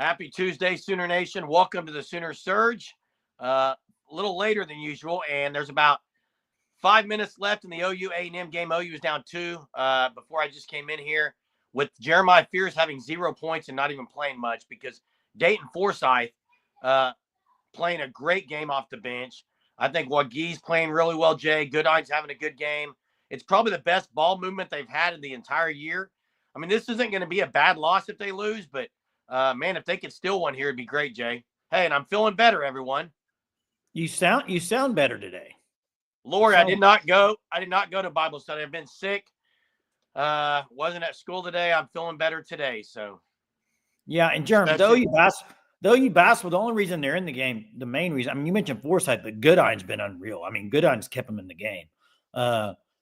Happy Tuesday, Sooner Nation. Welcome to the Sooner Surge. A little later than usual, and there's about 5 minutes left in the OU A&M game. OU is down 2 before I just came in here with Jeremiah Fears having 0 points and not even playing much because Dayton Forsyth playing a great game off the bench. I think Wagee's playing really well, Jay. Goodine's having a good game. It's probably the best ball movement they've had in the entire year. I mean, this isn't going to be a bad loss if they lose, but man, if they could steal one here, it'd be great, Jay. Hey, and I'm feeling better, everyone. You sound better today. Lord, I did not go to Bible study. I've been sick. Wasn't at school today. I'm feeling better today. So yeah, and Jeremy, though you basketball, the only reason they're in the game, the main reason, I mean, you mentioned Forsyth, but Goodine's been unreal. I mean, Goodine's kept them in the game.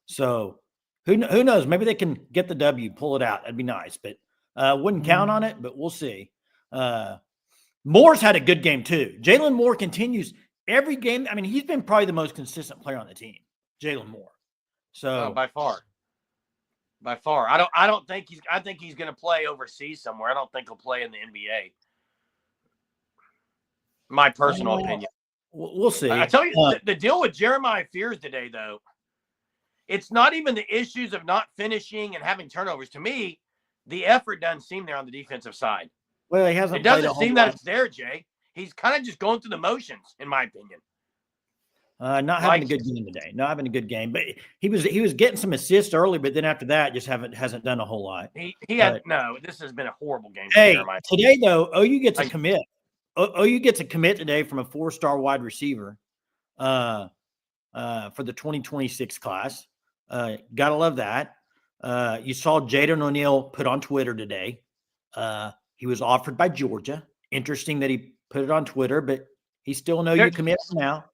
So who knows? Maybe they can get the W, pull it out. That'd be nice, but wouldn't count on it, but we'll see. Moore's had a good game too. Jalen Moore continues every game. I mean, he's been probably the most consistent player on the team, Jalen Moore. So by far. I think he's going to play overseas somewhere. I don't think he'll play in the NBA. My personal opinion. We'll see. I tell you, the deal with Jeremiah Fears today, though, it's not even the issues of not finishing and having turnovers. To me, the effort doesn't seem there on the defensive side. Well, he hasn't. It doesn't seem that it's there, Jay. He's kind of just going through the motions, in my opinion. Not having a good game today. Not having a good game, but he was getting some assists early, but then after that, just hasn't done a whole lot. This has been a horrible game. Hey, today though, OU gets a commit. OU gets a commit today from a 4-star wide receiver, for the 2026 class. Gotta love that. You saw Jaden O'Neal put on Twitter today. He was offered by Georgia. Interesting that he put it on Twitter, but he's still an OU commit now.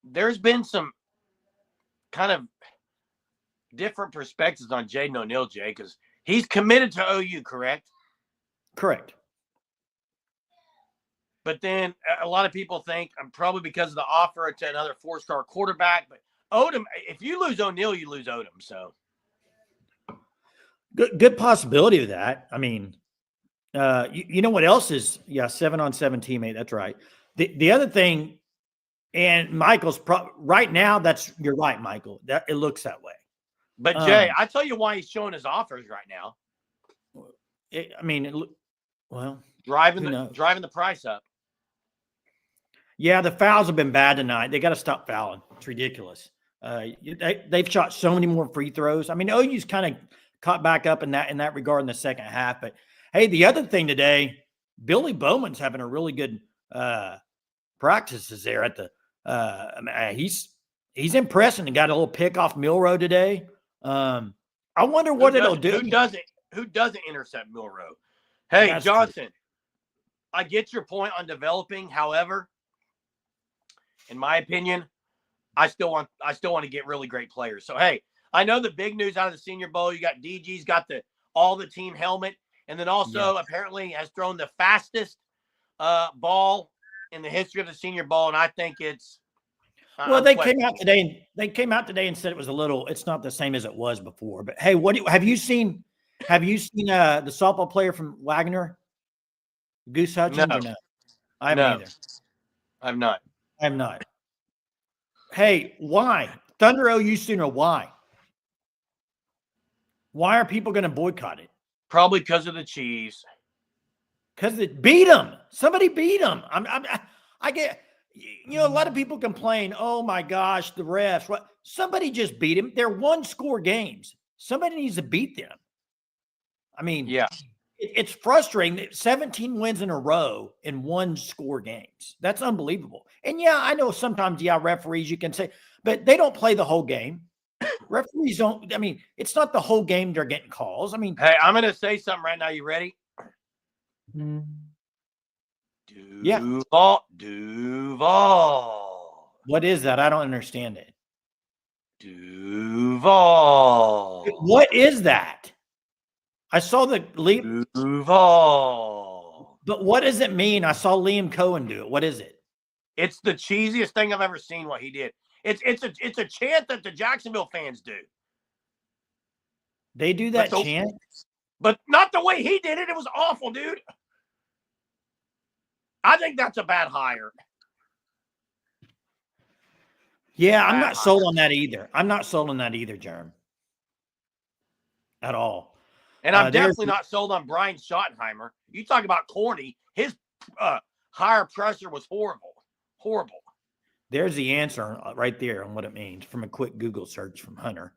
There's been some kind of different perspectives on Jaden O'Neal, Jay, because he's committed to OU, correct? Correct. But then a lot of people think, probably because of the offer to another 4-star quarterback, but Odom, if you lose O'Neal, you lose Odom. So good possibility of that. I mean, you know what else is? Yeah, 7-on-7 teammate. That's right. The other thing, and Michael's right now. You're right, Michael. That it looks that way. But Jay, I tell you why he's showing his offers right now. Driving the price up. Yeah, the fouls have been bad tonight. They got to stop fouling. It's ridiculous. They've shot so many more free throws. I mean, OU's kind of caught back up in that regard in the second half. But hey, the other thing today, Billy Bowman's having a really good practices there at the. He's impressing and got a little pick off Milroe today. I wonder what it'll do. Who doesn't intercept Milroe? Hey, that's Johnson, true. I get your point on developing. However, in my opinion, I still want to get really great players. So hey, I know the big news out of the Senior Bowl. You got DG's got all the team helmet, and then also apparently has thrown the fastest ball in the history of the Senior Bowl, and I think it's they came out today. They came out today and said it was it's not the same as it was before. But hey, have you seen the softball player from Wagner, Goose Hutchins? No, I haven't either. I've not. I have not. Hey, why Thunder OU Sooner? Why are people going to boycott it? Probably because of the Chiefs. Because it beat them. Somebody beat them. I get, a lot of people complain, oh my gosh, the refs. What? Somebody just beat him. They're 1-score games. Somebody needs to beat them. I mean, yeah, it's frustrating that 17 wins in a row in 1-score games. That's unbelievable. And yeah, I know sometimes, referees, you can say, but they don't play the whole game. Referees don't, it's not the whole game they're getting calls. Hey, I'm going to say something right now. You ready? Duval. What is that? I don't understand it. Duval. What is that? I saw the Duval. But what does it mean? I saw Liam Cohen do it. What is it? It's the cheesiest thing I've ever seen. What he did. It's a chant that the Jacksonville fans do. They do that chant, but not the way he did it. It was awful, dude. I think that's a bad hire. Yeah, I'm not sold on that either. I'm not sold on that either, Jerm. At all. And I'm definitely not sold on Brian Schottenheimer. You talk about corny. His higher pressure was horrible. Horrible. There's the answer right there on what it means from a quick Google search from Hunter.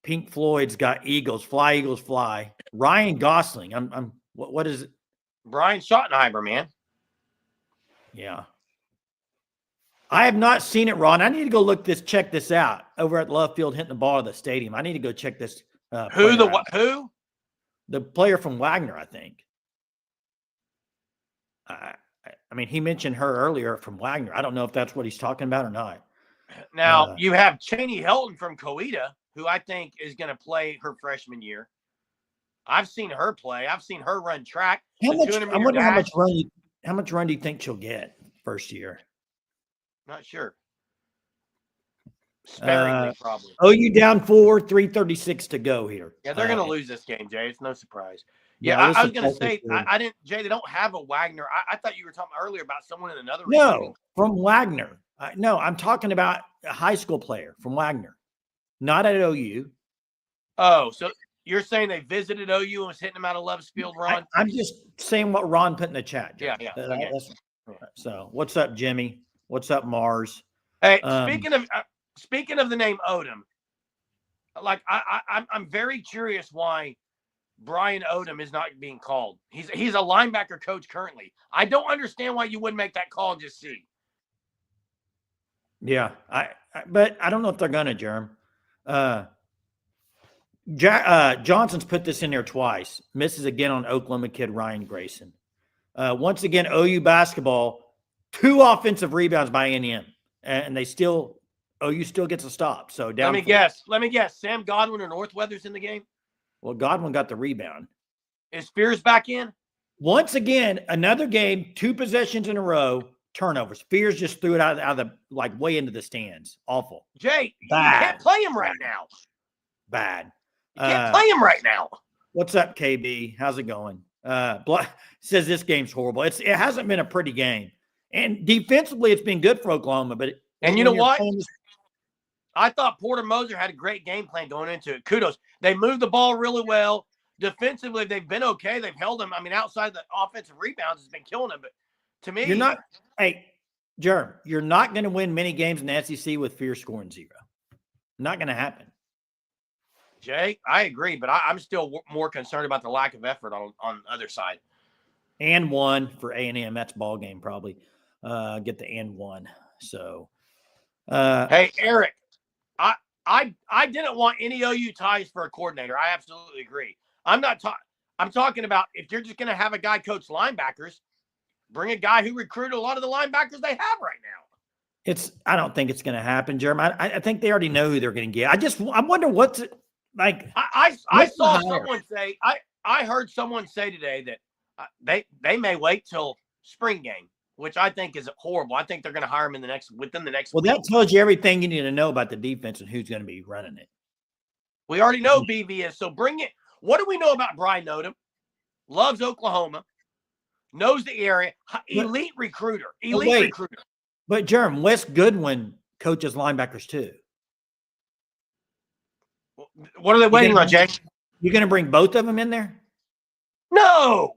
Pink Floyd's got Eagles, Fly, Eagles, Fly. Ryan Gosling. What is it? Brian Schottenheimer, man. Yeah. I have not seen it, Ron. I need to go check this out over at Love Field hitting the ball at the stadium. I need to go check this. Who? The player from Wagner, I think. I mean, he mentioned her earlier from Wagner. I don't know if that's what he's talking about or not. Now, you have Cheney Helton from Coweta, who I think is going to play her freshman year. I've seen her play. I've seen her run track. I wonder how much run do you think she'll get first year? Not sure. Sparingly, probably. OU down 4, 3:36 to go here. Yeah, they're going to lose this game, Jay. It's no surprise. Yeah, I was going to say, I didn't, Jay, they don't have a Wagner. I thought you were talking earlier about someone in another. No, from Wagner. No, I'm talking about a high school player from Wagner, not at OU. Oh, so you're saying they visited OU and was hitting them out of Love's Field, Ron? I'm just saying what Ron put in the chat. Yeah. Okay. So what's up, Jimmy? What's up, Mars? Hey, speaking of the name Odom, like I'm very curious why Brian Odom is not being called. He's a linebacker coach currently. I don't understand why you wouldn't make that call and just see. Yeah, but I don't know if they're gonna, Jerm. Johnson's put this in there twice. Misses again on Oklahoma kid Ryan Grayson. Once again, OU basketball, 2 offensive rebounds by A&M, and OU still gets a stop. So down. Let me guess. Sam Godwin or Northweather's in the game? Well, Godwin got the rebound. Is Spears back in? Once again, another game, 2 possessions in a row, turnovers. Spears just threw it out of the way into the stands. Awful. Jay, bad. You can't play him right now. Bad. You can't play him right now. What's up, KB? How's it going? Says this game's horrible. It hasn't been a pretty game. And defensively, it's been good for Oklahoma. And you know what? I thought Porter Moser had a great game plan going into it. Kudos. They moved the ball really well. Defensively, they've been okay. They've held them. I mean, outside the offensive rebounds, it's been killing them. But to me, Jerm, you're not going to win many games in the SEC with Fear scoring 0. Not going to happen. Jay, I agree, but I'm still more concerned about the lack of effort on the other side. And 1 for A&M. That's ball game probably. Get the and 1. So, hey, Eric, I didn't want any OU ties for a coordinator. I absolutely agree. I'm talking about if you're just going to have a guy coach linebackers, bring a guy who recruited a lot of the linebackers they have right now. I don't think it's going to happen, Jeremy. I think they already know who they're going to get. I wonder what's it like. I saw someone say, I heard someone say today that they may wait till spring game, which I think is horrible. I think they're going to hire him within the next. Well, week. That tells you everything you need to know about the defense and who's going to be running it. We already know BV is, so bring it. What do we know about Brian Odom? Loves Oklahoma, knows the area, elite recruiter. But Jerem, Wes Goodwin coaches linebackers too. What are they waiting on, Jay? You're going to bring both of them in there? No.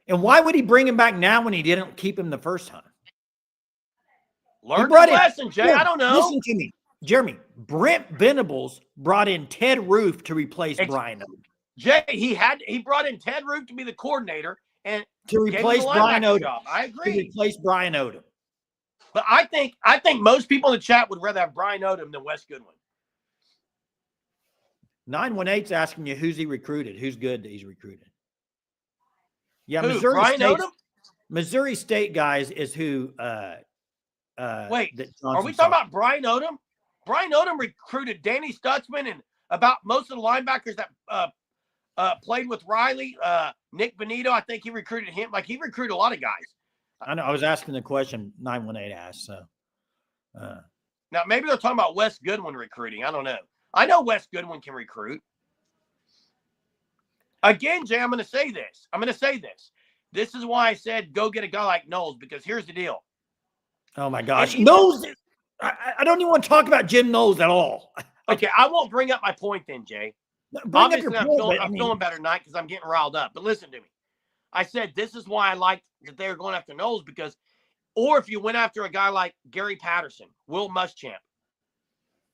And why would he bring him back now when he didn't keep him the first time? Learn the lesson, Jay. I don't know. Listen to me. Jeremy, Brent Venables brought in Ted Roof to replace Brian Odom. Jay, he brought in Ted Roof to be the coordinator and to replace Brian Odom. Job. I agree. To replace Brian Odom. But I think most people in the chat would rather have Brian Odom than Wes Goodwin. 918's asking you who's he recruited, who's good that he's recruited. Yeah, Missouri State guys is who. Wait, are we talking about Brian Odom? Brian Odom recruited Danny Stutzman and about most of the linebackers that played with Riley. Nick Benito, I think he recruited him. Like he recruited a lot of guys. I know. I was asking the question 918 asked. So now maybe they're talking about Wes Goodwin recruiting. I don't know. I know Wes Goodwin can recruit. Again, Jay, I'm going to say this. This is why I said go get a guy like Knowles, because here's the deal. Oh, my gosh. Knowles, I don't even want to talk about Jim Knowles at all. Okay, I won't bring up my point then, Jay. Obviously, I'm feeling better tonight because I'm getting riled up. But listen to me. I said this is why I liked that they were going after Knowles, because, or if you went after a guy like Gary Patterson, Will Muschamp,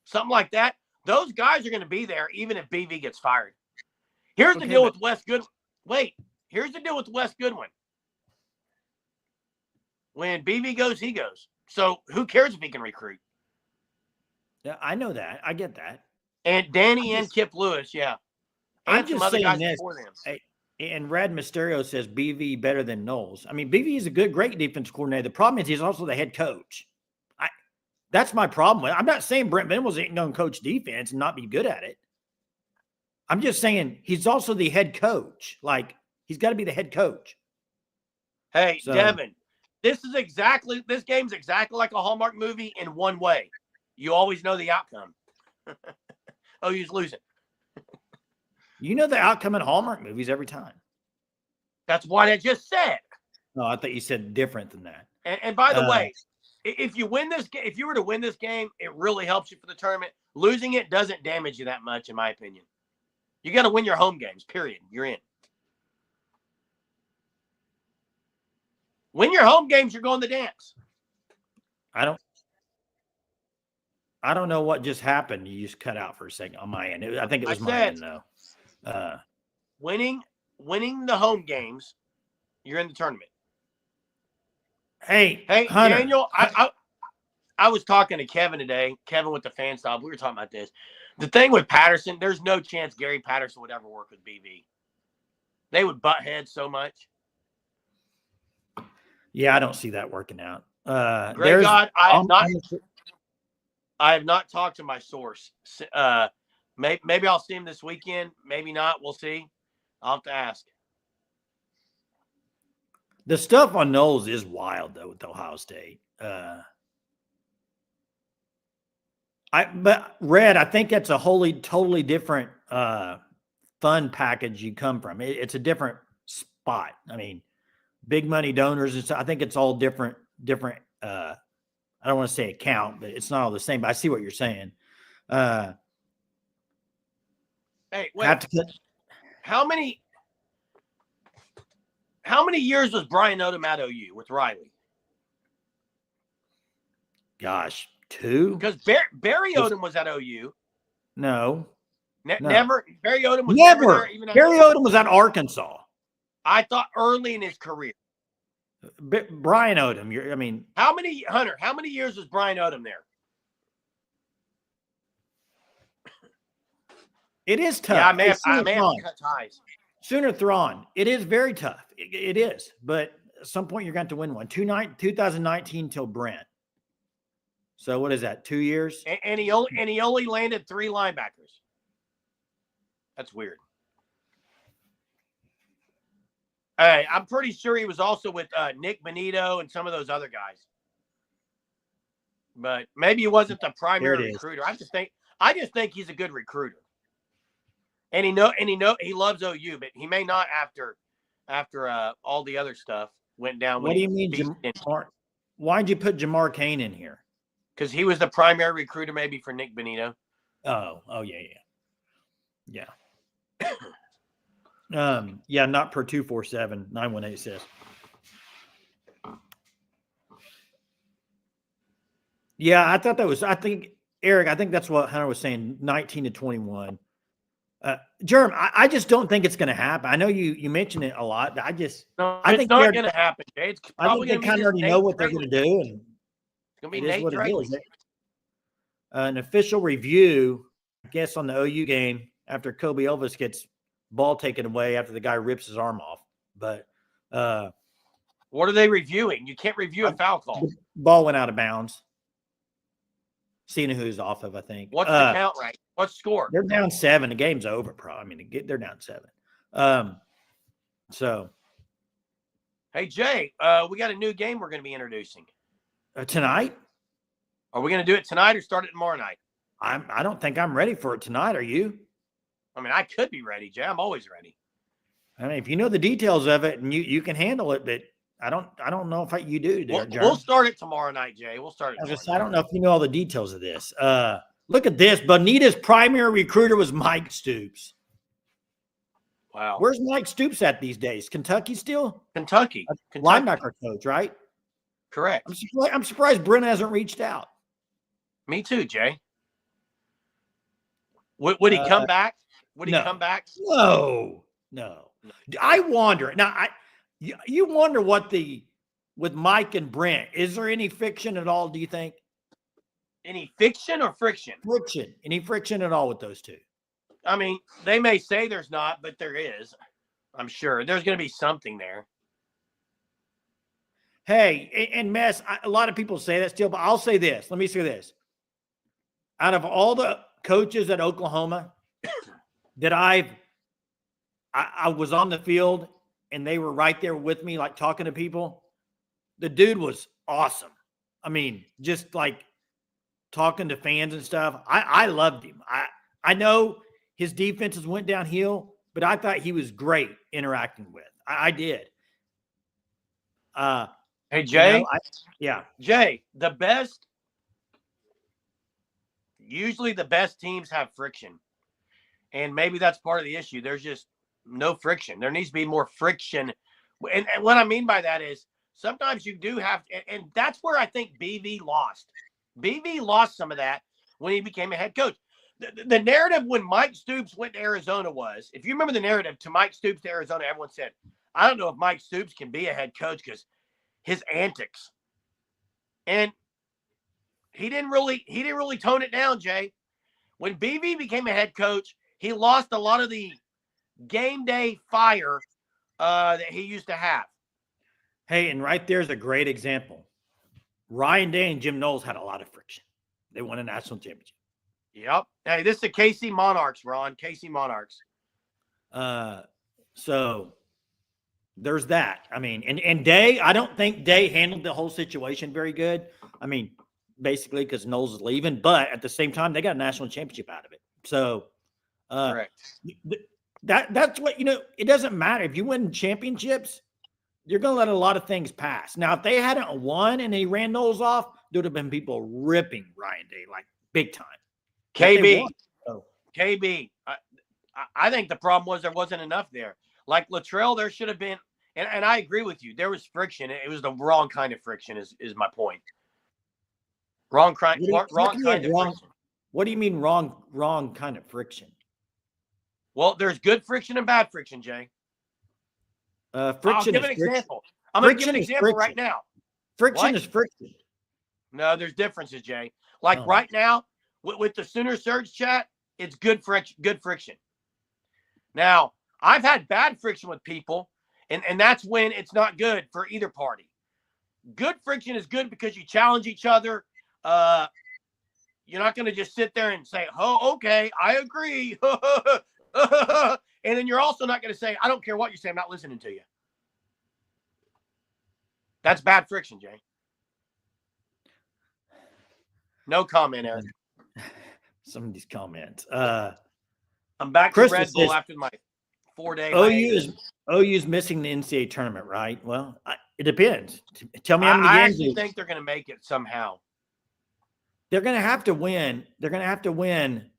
something like that, those guys are going to be there even if BV gets fired. Here's the deal with Wes Goodwin. Wait, here's the deal with Wes Goodwin. When BV goes, he goes. So who cares if he can recruit? Yeah, I know that. I get that. And Danny and Kip Lewis, yeah. And I'm just saying this. And Rad Mysterio says BV better than Knowles. I mean, BV is a great defense coordinator. The problem is he's also the head coach. That's my problem. I'm not saying Brent Venables ain't going to coach defense and not be good at it. I'm just saying he's also the head coach. Like, he's got to be the head coach. Hey, so, Devin, this game's exactly like a Hallmark movie in one way. You always know the outcome. Oh, he's losing. You know the outcome in Hallmark movies every time. That's what I just said. No, I thought you said different than that. And by the way, if you win this game, if you were to win this game, it really helps you for the tournament. Losing it doesn't damage you that much, in my opinion. You got to win your home games, period. You're in. Win your home games, you're going to dance. I don't know what just happened. You just cut out for a second on my end. I think it was my end, though. Winning the home games, you're in the tournament. Hey, Hunter. Daniel, I was talking to Kevin today. Kevin with the fan style. We were talking about this. The thing with Patterson, there's no chance Gary Patterson would ever work with BV. They would butt heads so much. Yeah, I don't see that working out. Great God, I have not talked to my source. Maybe I'll see him this weekend. Maybe not. We'll see. I'll have to ask. The stuff on Knowles is wild, though, with Ohio State. But Red, I think that's a totally different fund package you come from. It's a different spot. I mean, big money donors. I think it's all different. I don't want to say account, but it's not all the same. But I see what you're saying. Hey, wait. How many years was Brian Odom at OU with Riley? Gosh, 2. Because Barry Odom was at OU. No. Never. Barry Odom was never there, even Barry Odom was at Arkansas. I thought early in his career. Brian Odom. How many years was Brian Odom there? It is tough. Yeah, I may have to cut ties. Sooner Thrawn. It is very tough. It is. But at some point, you're going to win one. 2019 till Brent. So what is that? 2 years? And he only landed 3 linebackers. That's weird. I'm pretty sure he was also with Nick Benito and some of those other guys. But maybe he wasn't the primary recruiter. I just think he's a good recruiter. And he loves OU, but he may not after all the other stuff went down. What do you mean, Jamar? Why'd you put Jamar Cain in here? Because he was the primary recruiter, maybe for Nick Benito. Oh yeah. Yeah, not per 247-918 says. Yeah, I think Eric, that's what Hunter was saying, 19 to 21. Jerm, I just don't think it's going to happen. I know you mentioned it a lot, but I think it's not going to happen, Jay. It's probably they kind of already know what they're going to do, and it's going to be Nate Drake. An official review, I guess, on the OU game after Kobe Elvis gets ball taken away after the guy rips his arm off. But what are they reviewing? You can't review a foul call. The ball went out of bounds. Seeing who's off of, I think. What's the count right? What's the score? They're down 7. The game's over, they're down 7. So. Hey, Jay, we got a new game we're going to be introducing. Tonight? Are we going to do it tonight or start it tomorrow night? I don't think I'm ready for it tonight. Are you? I could be ready, Jay. I'm always ready. I mean, if you know the details of it and you can handle it, but I don't know if you do. We'll start it tomorrow night, Jay. We'll start it. I don't know if you know all the details of this. Look at this. Bonita's primary recruiter was Mike Stoops. Wow. Where's Mike Stoops at these days? Kentucky still? Kentucky. Linebacker coach, right? Correct. I'm surprised Brent hasn't reached out. Me too, Jay. Would he come back? Would he come back? No. I wonder. Now, you wonder with Mike and Brent, is there any fiction at all, do you think? Any fiction or friction? Friction. Any friction at all with those two? I mean, they may say there's not, but there is. I'm sure there's going to be something there. Hey, and Mess, a lot of people say that still, but I'll say this. Let me say this. Out of all the coaches at Oklahoma that I was on the field and they were right there with me, like talking to people, the dude was awesome. I mean, just like talking to fans and stuff. I loved him. I know his defenses went downhill, but I thought he was great interacting with. I did. Hey, Jay. Jay, usually the best teams have friction. And maybe that's part of the issue. There's just no friction. There needs to be more friction. And what I mean by that is sometimes you do have, and that's where I think BV lost. BV lost some of that when he became a head coach. The narrative when Mike Stoops went to Arizona was, if you remember the narrative to Mike Stoops to Arizona, everyone said, I don't know if Mike Stoops can be a head coach because his antics. And he didn't really tone it down, Jay. When BV became a head coach, he lost a lot of the game day fire that he used to have. Hey, and right there's a great example. Ryan Day and Jim Knowles had a lot of friction. They won a national championship. Yep. Hey, this is the KC Monarchs, Ron. KC Monarchs. So there's that. I mean, and Day, I don't think Day handled the whole situation very good. I mean, basically because Knowles is leaving, but at the same time, they got a national championship out of it. So correct. That's what, it doesn't matter. If you win championships, you're going to let a lot of things pass. Now, if they hadn't won and he ran Knowles off, there would have been people ripping Ryan Day like big time. KB. I think the problem was there wasn't enough there. Like Luttrell, there should have been, and I agree with you. There was friction. It was the wrong kind of friction is my point. Wrong kind of friction. What do you mean wrong kind of friction? Well, there's good friction and bad friction, Jay. Friction I'll give an example. I'm going to give an example right now. Friction is friction. No, there's differences, Jay. Like right now, with the Sooner Surge chat, it's good friction. Now, I've had bad friction with people, and that's when it's not good for either party. Good friction is good because you challenge each other. You're not going to just sit there and say, oh, okay, I agree. And then you're also not going to say, I don't care what you say, I'm not listening to you. That's bad friction, Jay. No comment, Eric. Some of these comments. I'm back to Red Bull after my 4-day. OU's missing the NCAA tournament, right? Well, it depends. Tell me how many games. I actually think they're going to make it somehow. They're going to have to win. They're going to have to win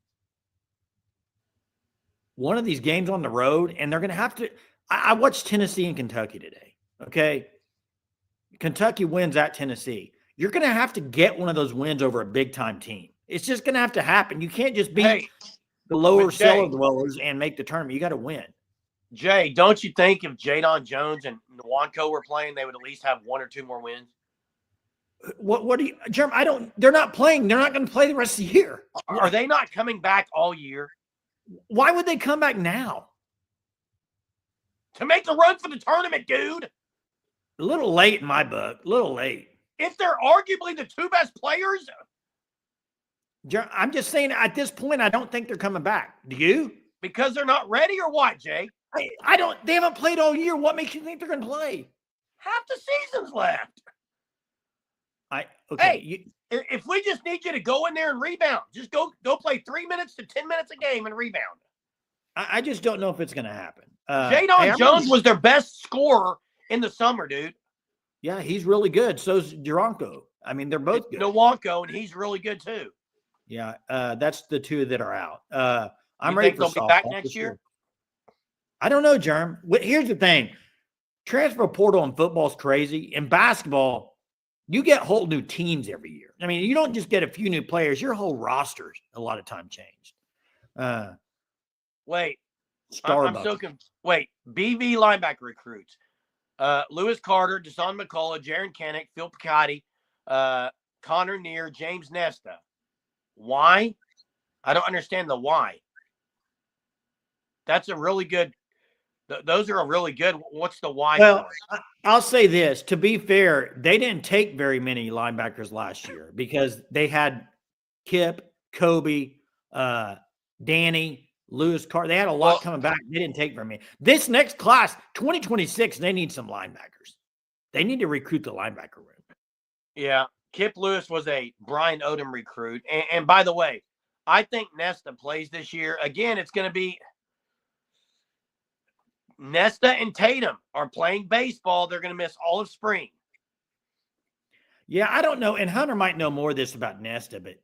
one of these games on the road, and they're going to have to. I watched Tennessee and Kentucky today. Okay, Kentucky wins at Tennessee. You're going to have to get one of those wins over a big-time team. It's just going to have to happen. You can't just beat the lower cellar dwellers and make the tournament. You got to win. Jay, don't you think if Jadon Jones and Nwanko were playing, they would at least have one or two more wins? What do you, Jerm? They're not playing. They're not going to play the rest of the year. Are they not coming back all year? Why would they come back now? To make a run for the tournament, dude. A little late in my book. A little late. If they're arguably the two best players. I'm just saying at this point, I don't think they're coming back. Do you? Because they're not ready or what, Jay? I don't. They haven't played all year. What makes you think they're going to play? Half the season's left. Okay. Hey, if we just need you to go in there and rebound, just go play 3 minutes to 10 minutes a game and rebound. I just don't know if it's going to happen. Jadon Jones was their best scorer in the summer, dude. Yeah, he's really good. So's Duranko. I mean, they're both good. Nwankwo, and he's really good too. Yeah, that's the two that are out. I'm you ready think for they'll be back next year? Sure. I don't know, Germ. Here's the thing. Transfer portal in football is crazy. In basketball, you get whole new teams every year. I mean, you don't just get a few new players. Your whole roster's a lot of time changed. Wait. I'm so confused. Wait. BV linebacker recruits. Lewis Carter, Deson McCullough, Jaron Kennick, Phil Picotti, Connor Neer, James Nesta. Why? I don't understand the why. That's a really good – those are a really good – what's the why? Well, I'll say this. To be fair, they didn't take very many linebackers last year because they had Kip, Kobe, Danny, Lewis Carter. They had a lot coming back. They didn't take very many. This next class, 2026, they need some linebackers. They need to recruit the linebacker room. Yeah. Kip Lewis was a Brian Odom recruit. And by the way, I think Nesta plays this year. Again, it's going to be Nesta and Tatum are playing baseball. They're going to miss all of spring. Yeah, I don't know. And Hunter might know more of this about Nesta, but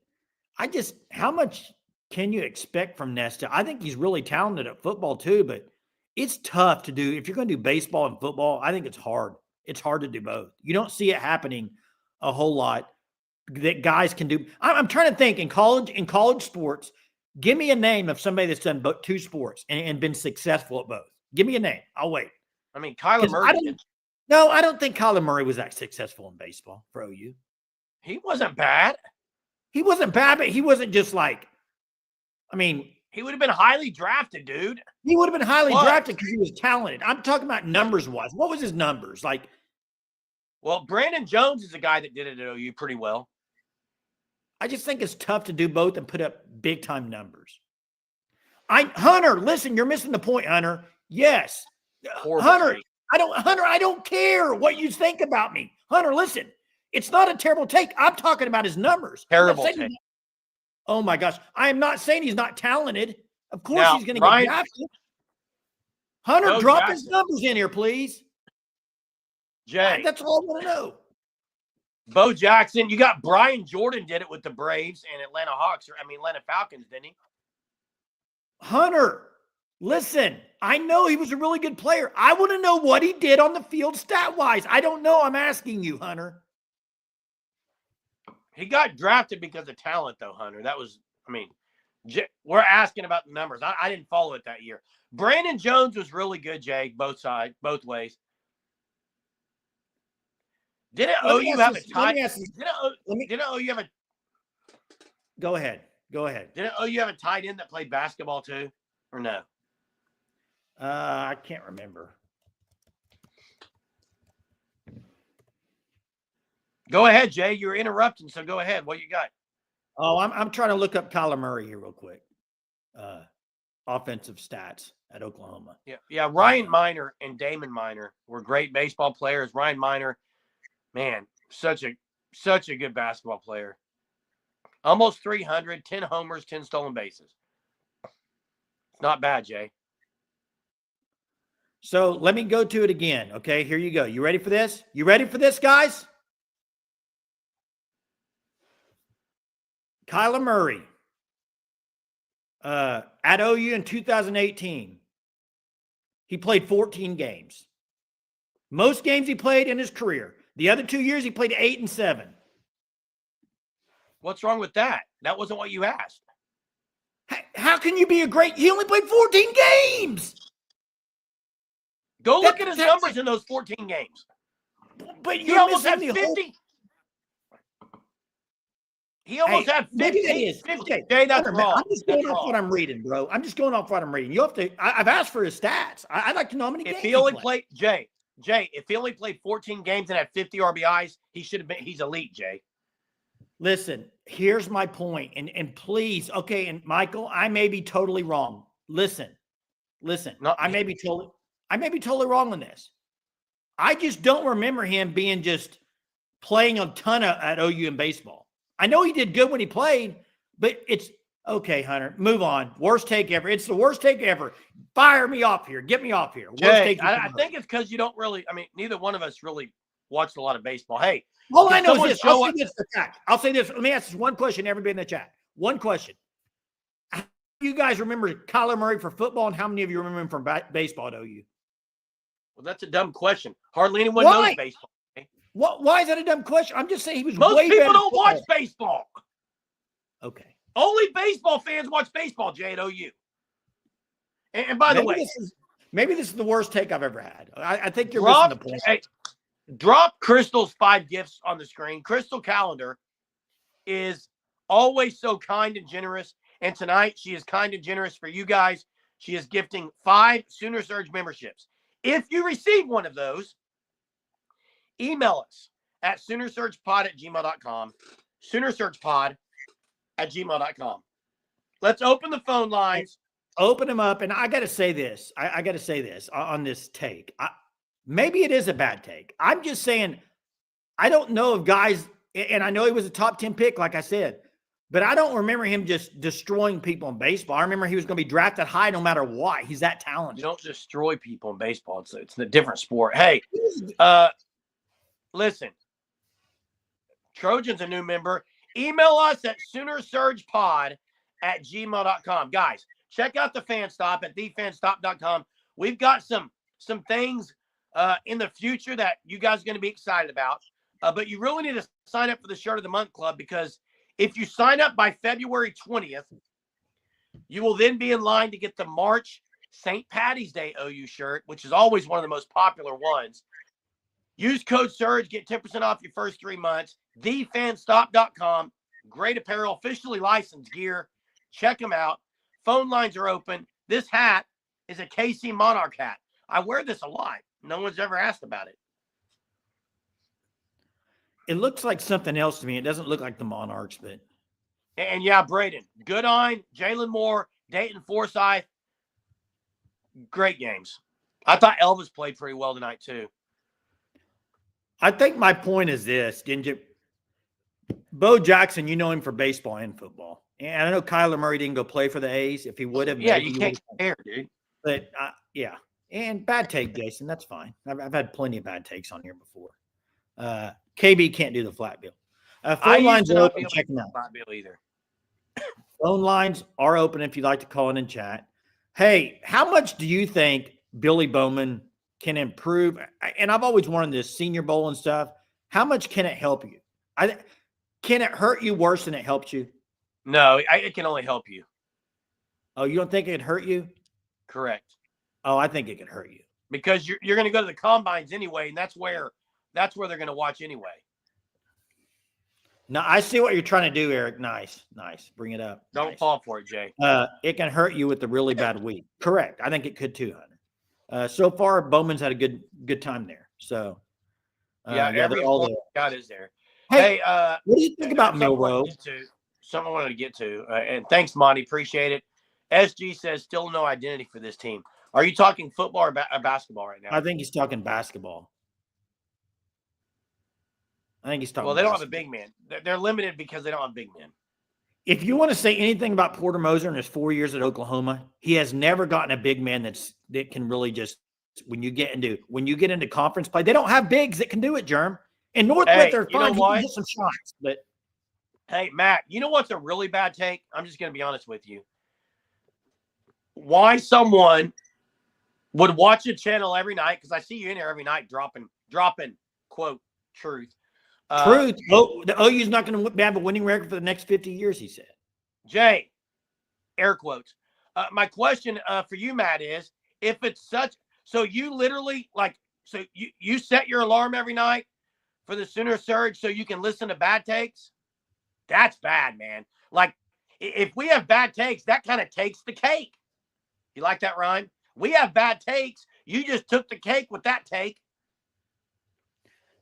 how much can you expect from Nesta? I think he's really talented at football too, but it's tough to do. If you're going to do baseball and football, I think it's hard. It's hard to do both. You don't see it happening a whole lot that guys can do. I'm trying to think in college sports, give me a name of somebody that's done two sports and been successful at both. Give me a name. I'll wait. I mean, Kyler Murray. I don't think Kyler Murray was that successful in baseball for OU. He wasn't bad. He wasn't bad, but he wasn't just like, I mean. He would have been highly drafted, dude. He would have been highly drafted because he was talented. I'm talking about numbers-wise. What was his numbers? Well, Brandon Jones is a guy that did it at OU pretty well. I just think it's tough to do both and put up big-time numbers. Hunter, listen, you're missing the point, Hunter. Yes. Hunter, I don't care what you think about me. Hunter, listen. It's not a terrible take. I'm talking about his numbers. Terrible take. Oh, my gosh. I am not saying he's not talented. Of course he's going to get drafted. Hunter, drop his numbers in here, please. Jay. That's all I want to know. Bo Jackson. You got Brian Jordan did it with the Braves and Atlanta Falcons, didn't he? Hunter, listen. I know he was a really good player. I want to know what he did on the field stat-wise. I don't know. I'm asking you, Hunter. He got drafted because of talent, though, Hunter. That was, we're asking about the numbers. I didn't follow it that year. Brandon Jones was really good, Jay, both ways. Didn't OU have a tie? Didn't OU have a? Go ahead. Didn't OU have a tight end that played basketball too, or no? I can't remember. Go ahead, Jay. You're interrupting, so go ahead. What you got? Oh, I'm trying to look up Kyler Murray here real quick. Offensive stats at Oklahoma. Yeah. Ryan Miner and Damon Miner were great baseball players. Ryan Miner, man, such a good basketball player. Almost 300, 10 homers, 10 stolen bases. It's not bad, Jay. So let me go to it again. Okay, here you go. You ready for this? You ready for this, guys? Kyler Murray at OU in 2018. He played 14 games. Most games he played in his career. The other 2 years, he played 8 and 7. What's wrong with that? That wasn't what you asked. How can you be a great – he only played 14 games. Go look at his numbers in those 14 games. But he almost had 50. He almost had 50. Maybe that is. 50. Okay. Jay, that's wrong. I'm just going off what I'm reading, bro. I'm just going off what I'm reading. You have to – I've asked for his stats. I'd like to know how many games he only played – Jay, if he only played 14 games and had 50 RBIs, he should have been – he's elite, Jay. Listen, here's my point. And please, okay, and Michael, I may be totally wrong. Listen. I may be totally wrong on this. I just don't remember him being just playing a ton at OU in baseball. I know he did good when he played, but it's Okay, Hunter, move on. Worst take ever. It's the worst take ever. Fire me off here. Get me off here. Worst Jay, take. I think it's because you don't really. I mean, neither one of us really watched a lot of baseball. Hey, all I know is this. I'll say this. I'll say this. Let me ask this one question. Everybody in the chat. One question. How do you guys remember Kyler Murray for football, and how many of you remember him from baseball at OU? Well, that's a dumb question. Hardly anyone knows baseball. Why is that a dumb question? I'm just saying he was. Most people don't watch baseball. Okay. Only baseball fans watch baseball, Jay, at OU. And by the way, maybe this is the worst take I've ever had. I think you're missing the point. Hey, drop Crystal's 5 gifts on the screen. Crystal Calendar is always so kind and generous. And tonight, she is kind and generous for you guys. She is gifting 5 Sooner Surge memberships. If you receive one of those, email us at SoonerSurgePod@gmail.com. SoonerSurgePod@gmail.com. Let's open the phone lines. Open them up. And I got to say this. I got to say this on this take. Maybe it is a bad take. I'm just saying, I don't know if guys, and I know he was a top 10 pick, like I said, but I don't remember him just destroying people in baseball. I remember he was going to be drafted high no matter what. He's that talented. You don't destroy people in baseball. It's a different sport. Hey, listen, Trojan's a new member. Email us at SoonerSurgePod@gmail.com. Guys, check out the fan stop at thefanstop.com. We've got some things in the future that you guys are going to be excited about. But you really need to sign up for the Shirt of the Month Club, because if you sign up by February 20th, you will then be in line to get the March St. Patty's Day OU shirt, which is always one of the most popular ones. Use code SURGE, get 10% off your first 3 months. Thefanstop.com. Great apparel, officially licensed gear. Check them out. Phone lines are open. This hat is a KC Monarch hat. I wear this a lot. No one's ever asked about it. It looks like something else to me. It doesn't look like the Monarchs, but. And yeah, Braden, Goodine, Jalen Moore, Dayton Forsyth. Great games. I thought Elvis played pretty well tonight, too. I think my point is this, didn't you? Bo Jackson, you know him for baseball and football. And I know Kyler Murray didn't go play for the A's. If he would have. Yeah, you can't compare, dude. But, yeah. And bad take, Jason. That's fine. I've had plenty of bad takes on here before. KB can't do the flat bill. Phone lines are open. Check them out. Flat bill either. Phone lines are open if you'd like to call in and chat. Hey, how much do you think Billy Bowman can improve? And I've always wanted this Senior Bowl and stuff. How much can it help you? Can it hurt you worse than it helps you? No, it can only help you. Oh, you don't think it could hurt you? Correct. Oh, I think it could hurt you. Because you're going to go to the combines anyway, and that's where they're going to watch anyway. No, I see what you're trying to do, Eric. Nice. Bring it up. Don't fall for it, Jay. It can hurt you with the really bad week. Correct. I think it could too, Hunter. So far, Bowman's had a good time there. So, every God is there. Hey, what do you think about Milroe? Something I wanted to get to. And thanks, Monty. Appreciate it. SG says still no identity for this team. Are you talking football or basketball right now? I think he's talking basketball. I think he's talking. Well, they don't have a big man. They're limited because they don't have big men. If you want to say anything about Porter Moser in his 4 years at Oklahoma, he has never gotten a big man that can really just when you get into conference play, they don't have bigs that can do it, Germ. And Northwest, they're fine. He can get some shots, but hey, Matt, you know what's a really bad take? I'm just going to be honest with you. Why someone would watch a channel every night, because I see you in there every night dropping quote truth. Truth. The OU's not going to have a winning record for the next 50 years, he said. Jay, air quotes. My question for you, Matt, is if it's so you literally you set your alarm every night for the Sooner Surge so you can listen to bad takes? That's bad, man. Like, if we have bad takes, that kind of takes the cake. You like that rhyme? We have bad takes. You just took the cake with that take.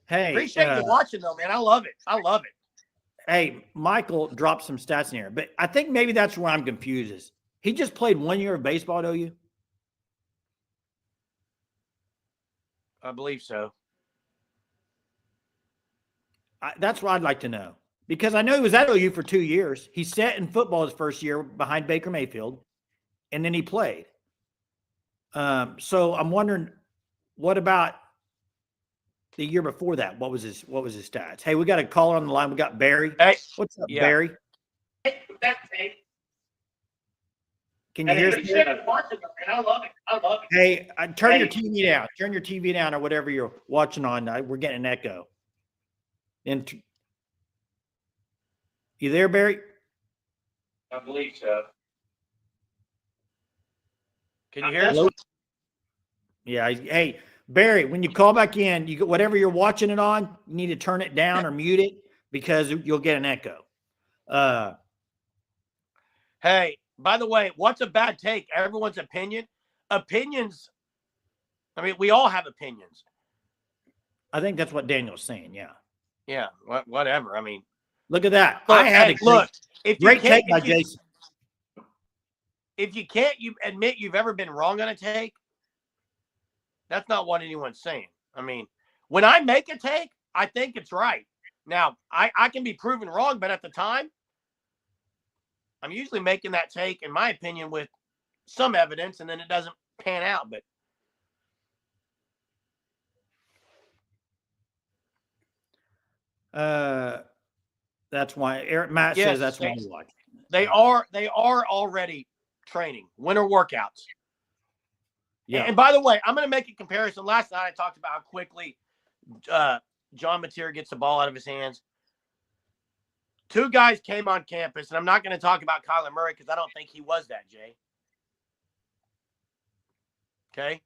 Hey, appreciate you watching, though, man. I love it. Hey, Michael dropped some stats in here, but I think maybe that's where I'm confused. Is he just played 1 year of baseball at OU? I believe so. That's what I'd like to know. because I know he was at OU for 2 years. He sat in football his first year behind Baker Mayfield, and then he played. So I'm wondering, what about the year before that? What was his stats? Hey, we got a caller on the line. We got Barry. Hey, what's up, Barry? Can you hear us? I love it. Hey, turn your TV down. Turn your TV down or whatever you're watching on. We're getting an echo. And you there, Barry? I believe so. Can you hear us? Yeah. Hey, Barry, when you call back in, whatever you're watching it on, you need to turn it down or mute it because you'll get an echo. Hey, by the way, what's a bad take? Everyone's opinion. Opinions. I mean, we all have opinions. I think that's what Daniel's saying. Yeah. Yeah. Whatever. I mean, look at that. Look, I had great take by Jason. If you can't admit you've ever been wrong on a take, that's not what anyone's saying. I mean, when I make a take, I think it's right. Now, I can be proven wrong, but at the time, I'm usually making that take, in my opinion, with some evidence, and then it doesn't pan out. But that's why Matt says that's why we watch. They are already training winter workouts. Yeah. And by the way, I'm going to make a comparison. Last night I talked about how quickly John Mateer gets the ball out of his hands. 2 guys came on campus, and I'm not going to talk about Kyler Murray because I don't think he was that, Jay. Okay.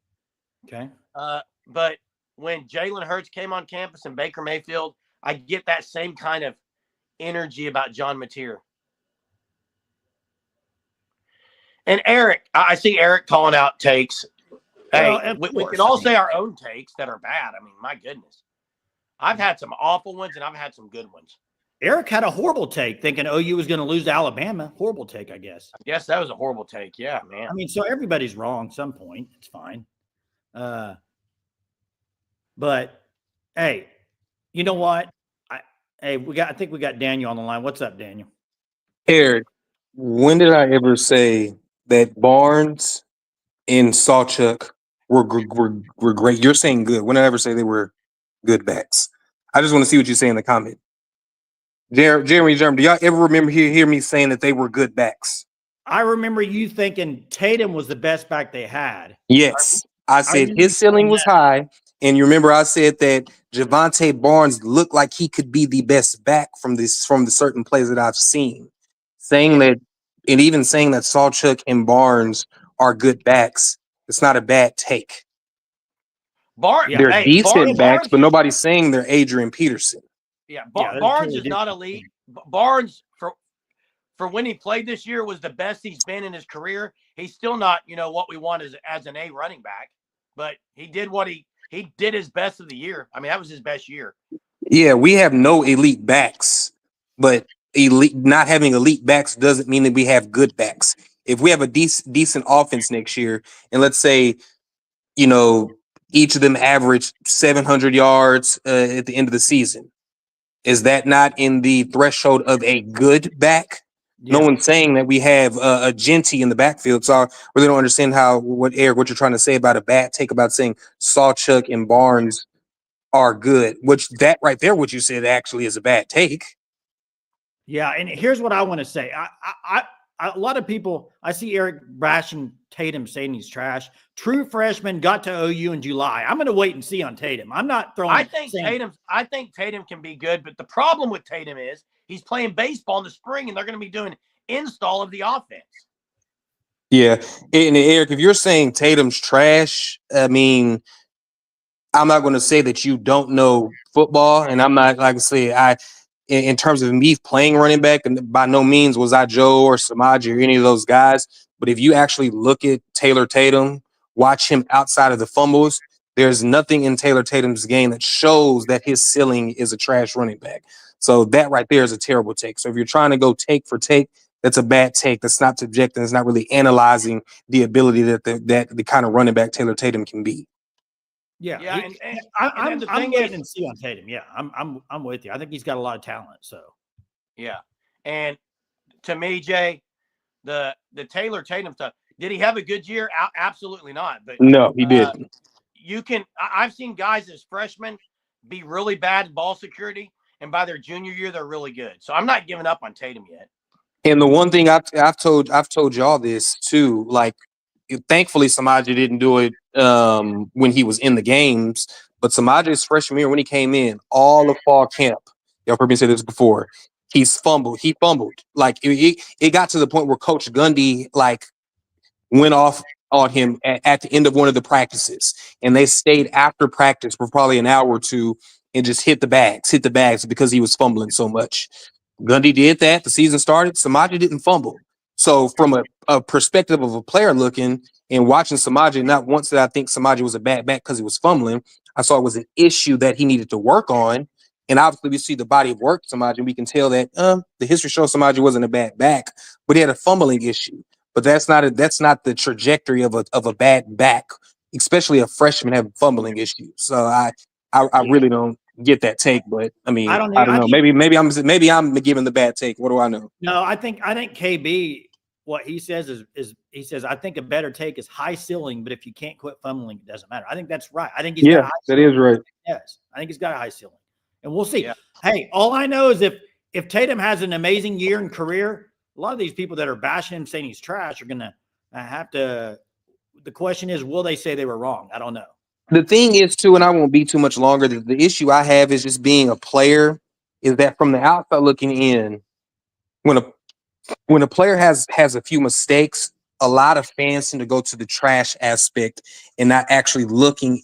But when Jalen Hurts came on campus and Baker Mayfield, I get that same kind of energy about John Mateer. And Eric, I see Eric calling out takes. Hey, we can all say our own takes that are bad. I mean, my goodness. I've had some awful ones, and I've had some good ones. Eric had a horrible take, thinking OU was going to lose to Alabama. Horrible take, I guess. Yes, that was a horrible take. Yeah, man. I mean, so everybody's wrong at some point. It's fine. But hey, you know what? I think we got Daniel on the line. What's up, Daniel? Eric, when did I ever say that Barnes and Sawchuk were great? You're saying good. When did I ever say they were good backs? I just want to see what you say in the comment. Jeremy, do y'all ever remember hear me saying that they were good backs? I remember you thinking Tatum was the best back they had. Yes. I said his ceiling was high. And you remember I said that Javonte Barnes looked like he could be the best back from the certain plays that I've seen. Saying that, and even saying that Sawchuk and Barnes are good backs, it's not a bad take. They're decent backs, but nobody's saying they're Adrian Peterson. Yeah, Barnes is not elite. Barnes, for when he played this year, was the best he's been in his career. He's still not, what we want as an A running back, but he did what he did his best of the year. I mean, that was his best year. Yeah, we have no elite backs, but not having elite backs doesn't mean that we have good backs. If we have a decent offense next year, and let's say, each of them average 700 yards at the end of the season, is that not in the threshold of a good back? Yeah. No one's saying that we have a Genty in the backfield, so I really don't understand what you're trying to say about a bad take about saying Sawchuk and Barnes are good, which that right there, what you said actually is a bad take. Yeah, and here's what I want to say. A lot of people, I see Eric bashing Tatum, saying he's trash. True freshman got to OU in July. I'm going to wait and see on Tatum. I'm not throwing. I think Tatum can be good, but the problem with Tatum is he's playing baseball in the spring, and they're going to be doing install of the offense. Yeah, and Eric, if you're saying Tatum's trash, I mean, I'm not going to say that you don't know football, and I'm not, like I say, in terms of me playing running back, and by no means was I Joe or Samaje or any of those guys. But if you actually look at Taylor Tatum, watch him outside of the fumbles, there's nothing in Taylor Tatum's game that shows that his ceiling is a trash running back. So that right there is a terrible take. So if you're trying to go take for take, that's a bad take. That's not subjective. It's not really analyzing the ability that the kind of running back Taylor Tatum can be. Yeah, I'm waiting and see on Tatum. Yeah, I'm with you. I think he's got a lot of talent. So Yeah. And to me, Jay, the Taylor Tatum stuff, did he have a good year? Absolutely not. But No, he didn't. I've seen guys as freshmen be really bad at ball security, and by their junior year, they're really good. So I'm not giving up on Tatum yet. And the one thing I've told y'all this too. Like, thankfully, Samaje didn't do it when he was in the games. But Samaje's freshman year, when he came in, all of fall camp, y'all heard me say this before. He fumbled. Like it got to the point where Coach Gundy like went off on him at the end of one of the practices, and they stayed after practice for probably an hour or two and just hit the bags because he was fumbling so much. Gundy did that. The season started. Samaje didn't fumble. So from a perspective of a player looking and watching Samaje, not once did I think Samaje was a bad back because he was fumbling. I saw it was an issue that he needed to work on. And obviously we see the body of work Samaje, and we can tell that the history shows Samaje wasn't a bad back, but he had a fumbling issue. But that's not the trajectory of a bad back, especially a freshman having fumbling issues. So I really don't get that take, but I mean, I don't know. Maybe I'm giving the bad take. What do I know? No, I think KB, what he says is he says, I think a better take is high ceiling, but if you can't quit fumbling, it doesn't matter. I think that's right. I think he's got a high ceiling. That is right. Yes, I think he's got a high ceiling, and we'll see. Yeah. Hey, all I know is if Tatum has an amazing year in career, a lot of these people that are bashing him saying he's trash are gonna have to. The question is, will they say they were wrong? I don't know. The thing is, too, and I won't be too much longer, the issue I have is just being a player, is that from the outside looking in, when a player has a few mistakes, a lot of fans tend to go to the trash aspect and not actually looking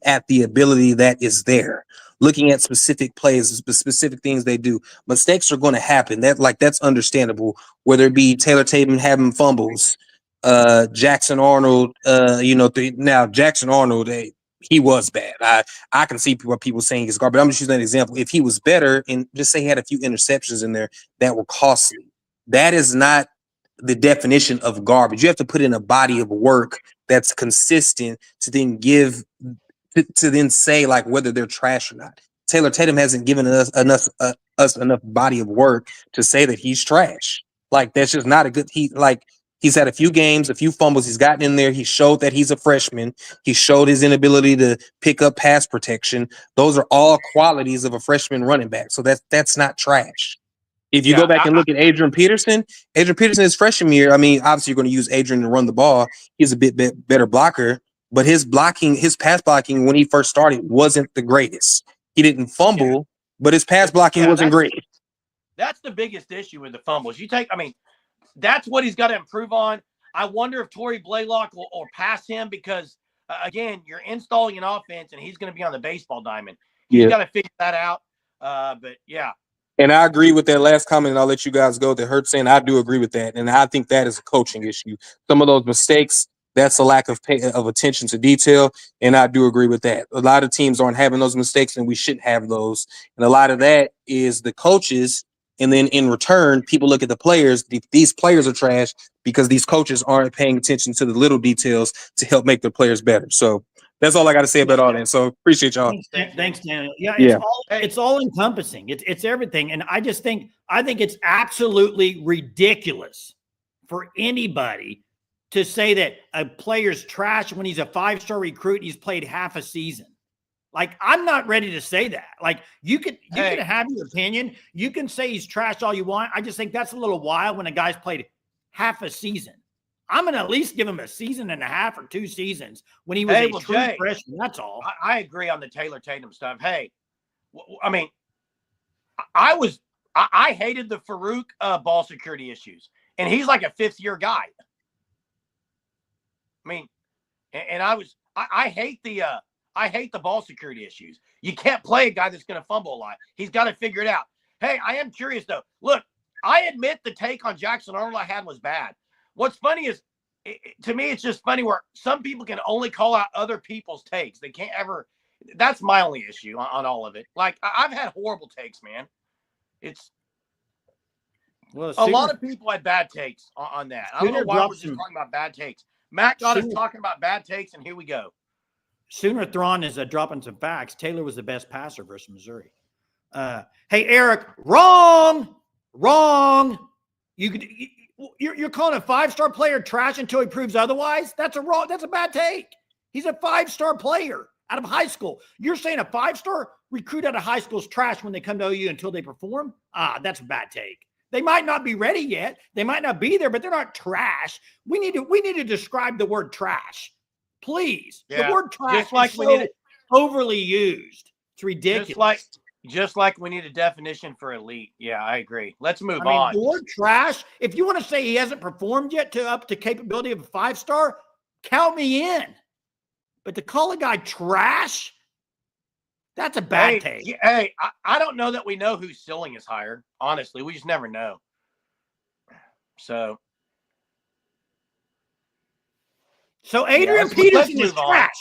at the ability that is there, looking at specific plays, specific things they do. Mistakes are going to happen. That's understandable, whether it be Taylor Tatum having fumbles, Jackson Arnold, now Jackson Arnold, he was bad. I can see what people saying is garbage. I'm just using an example. If he was better, and just say he had a few interceptions in there that were costly, that is not the definition of garbage. You have to put in a body of work that's consistent to then to then say like whether they're trash or not. Taylor Tatum hasn't given us enough body of work to say that he's trash. Like that's just not a good. He's had a few games, a few fumbles. He's gotten in there. He showed that he's a freshman. He showed his inability to pick up pass protection. Those are all qualities of a freshman running back. So that's not trash. If you go back and look at Adrian Peterson, his freshman year, I mean, obviously you're going to use Adrian to run the ball. He's a bit better blocker, but his pass blocking when he first started wasn't the greatest. He didn't fumble, but his pass blocking wasn't great. That's the biggest issue with the fumbles. That's what he's got to improve on. I wonder if Torrey Blaylock will pass him because, again, you're installing an offense and he's going to be on the baseball diamond. He's got to figure that out. But, yeah. And I agree with that last comment, and I'll let you guys go. That hurt saying I do agree with that. And I think that is a coaching issue. Some of those mistakes, that's a lack of attention to detail. And I do agree with that. A lot of teams aren't having those mistakes, and we shouldn't have those. And a lot of that is the coaches. And then in return, people look at the players. These players are trash because these coaches aren't paying attention to the little details to help make their players better. So that's all I got to say about all that. So appreciate y'all. Thanks, Daniel. Yeah, it's all encompassing. It's everything. And I think it's absolutely ridiculous for anybody to say that a player's trash when he's a 5-star recruit and he's played half a season. Like, I'm not ready to say that. Like, you can have your opinion. You can say he's trash all you want. I just think that's a little wild when a guy's played half a season. I'm going to at least give him a season and a half or 2 seasons when he was a true freshman. That's all. I agree on the Taylor Tatum stuff. Hey, I mean, I hated the Farouk ball security issues, and he's like a 5th-year guy. I mean, and I hate the ball security issues. You can't play a guy that's going to fumble a lot. He's got to figure it out. Hey, I am curious, though. Look, I admit the take on Jackson Arnold I had was bad. What's funny is, to me, it's just funny where some people can only call out other people's takes. They can't ever – that's my only issue on all of it. Like, I've had horrible takes, man. A lot of people had bad takes on that. I don't know why we're just talking about bad takes. Matt got us talking about bad takes, and here we go. Sooner Thrawn is dropping some facts. Taylor was the best passer versus Missouri. Hey, Eric, wrong. Wrong. You're calling a 5-star player trash until he proves otherwise? That's a bad take. He's a 5-star player out of high school. You're saying a 5-star recruit out of high school is trash when they come to OU until they perform? That's a bad take. They might not be ready yet. They might not be there, but they're not trash. We need to describe the word trash. Please. Yeah. The word trash Just like is we so need overly used. It's ridiculous. Just like we need a definition for elite. Yeah, I agree. Let's move on. The word trash, if you want to say he hasn't performed yet up to capability of a 5-star, count me in. But to call a guy trash, that's a bad take. Hey, I don't know that we know whose ceiling is higher. Honestly, we just never know. So Adrian Peterson is on. trash.